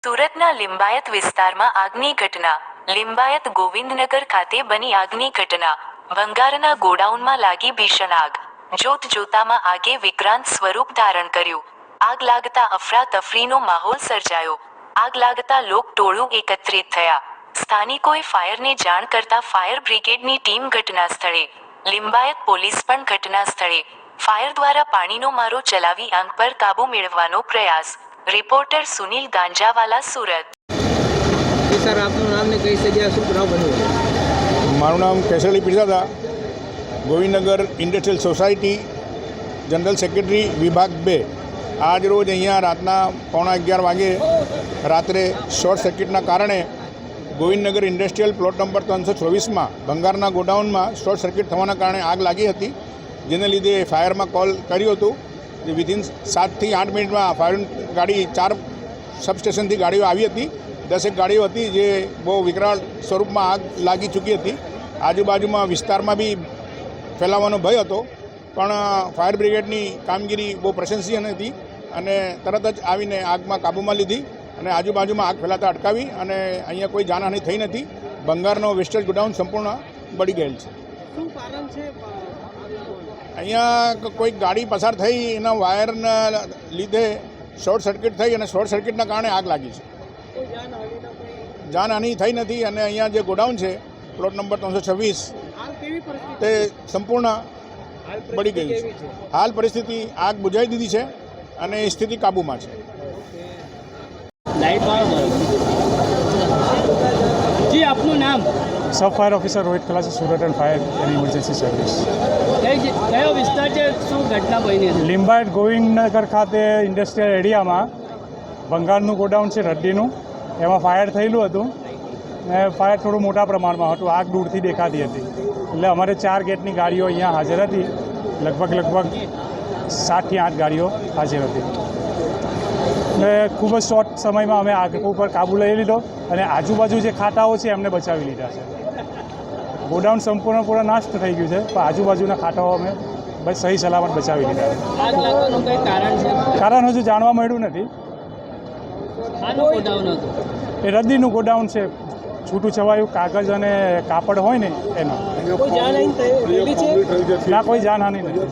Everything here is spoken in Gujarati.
સુરતના લિંબાયત વિસ્તારમાં આગની ઘટના. લિંબાયત ગોવિંદનગર ખાતે બની આગની ઘટના. ભંગારના ગોડાઉનમાં લાગી ભીષણ આગ. જોત જોતામાં આગે વિક્રાંત સ્વરૂપ ધારણ કર્યું. આગ લાગતા અફરાતફરીનો માહોલ સર્જાયો. આગ લાગતા લોકટોળું એકત્રિત થયા. સ્થાનિકોએ ફાયરને જાણ કરતા ફાયર બ્રિગેડની ટીમ ઘટના સ્થળે. લિંબાયત પોલીસ પણ ઘટના સ્થળે. ફાયર દ્વારા પાણીનો મારો ચલાવી આગ પર કાબૂ મેળવવાનો પ્રયાસ. રિપોર્ટર સુનિલ ગાંજાવાલા, સુરત. સર, આપનું નામ ને કઈ જગ્યાએ શું બનાવ બન્યો? મારું નામ કેસરી Pirzada, Govindnagar industrial society, general secretary, વિભાગ 2. આજ રોજ અહીંયા રાતના 11:15 વાગે રાત્રે શોર્ટ સર્કિટના કારણે ગોવિંદનગર ઇન્ડસ્ટ્રીયલ પ્લોટ નંબર 324માં ભંગારના ગોડાઉનમાં શોર્ટ સર્કિટ થવાના કારણે આગ લાગી હતી, જેને લીધે ફાયરમાં કોલ કર્યું હતું. જે વિધિન 7 થી 8 મિનિટમાં ફાયર ગાડી 4 સબસ્ટેશનથી ગાડીઓ આવી હતી. 10 ગાડીઓ હતી જે બહુ વિકરાળ સ્વરૂપમાં આગ લાગી ચૂકી હતી. આજુબાજુમાં વિસ્તારમાં બી ફેલાવાનો ભય હતો, પણ ફાયર બ્રિગેડની કામગીરી બહુ પ્રશંસનીય હતી અને તરત જ આવીને આગમાં કાબૂમાં લીધી અને આજુબાજુમાં આગ ફેલાતા અટકાવી અને અહીંયા કોઈ જાનહાનિ થઈ નથી. ભંગારનો વેસ્ટેજ ગોડાઉન સંપૂર્ણ બળી ગયેલ છે. શું કારણ છે? અહીંયા કોઈ ગાડી પસાર થઈ એના વાયરના લીધે શોર્ટ સર્કિટ થઈ અને શોર્ટ સર્કિટના કારણે આગ લાગી છે. જાનહાનિ થઈ નથી અને અહીંયા જે ગોડાઉન છે પ્લોટ નંબર 326 તે સંપૂર્ણ બળી ગયું છે. હાલ પરિસ્થિતિ આગ બુઝાવી દીધી છે અને સ્થિતિ કાબૂમાં છે. જી, આપનું નામ? सब fire officer Rohit Khalasi, Surat and fire and emergency service. કયો વિસ્તાર છે? શું ઘટના બની હતી? લિંબાયત ગોવિંદનગર ખાતે ઇન્ડસ્ટ્રીયલ એરિયામાં ભંગારનું ગોડાઉન છે, રડ્ડીનું. એમાં ફાયર થયેલું હતું ને ફાયર થોડું મોટા પ્રમાણમાં હતું. આગ દૂરથી દેખાતી હતી એટલે અમારે 4 ગેટની ગાડીઓ અહીંયા હાજર હતી. લગભગ 7 થી 8 ગાડીઓ હાજર હતી ને ખૂબ જ શોર્ટ સમયમાં અમે આગ ઉપર કાબૂ લઈ લીધો અને આજુબાજુ જે ખાતાઓ છે એમને બચાવી લીધા છે. ગોડાઉન સંપૂર્ણ નાશ થઈ ગયું છે, પણ આજુબાજુના ખાતાઓ અમે બસ સહી સલામત બચાવી લીધા. આગ લાગવાનું કંઈ કારણ છે? કારણ હજુ જાણવા મળ્યું નથી. આનું ગોડાઉન હતું? એ રદ્દીનું ગોડાઉન છે, છૂટું છવાયું કાગળ અને કાપડ હોય ને એનો. કોઈ જાનહાનિ થયેલી છે? ના, કોઈ જાનહાનિ નથી.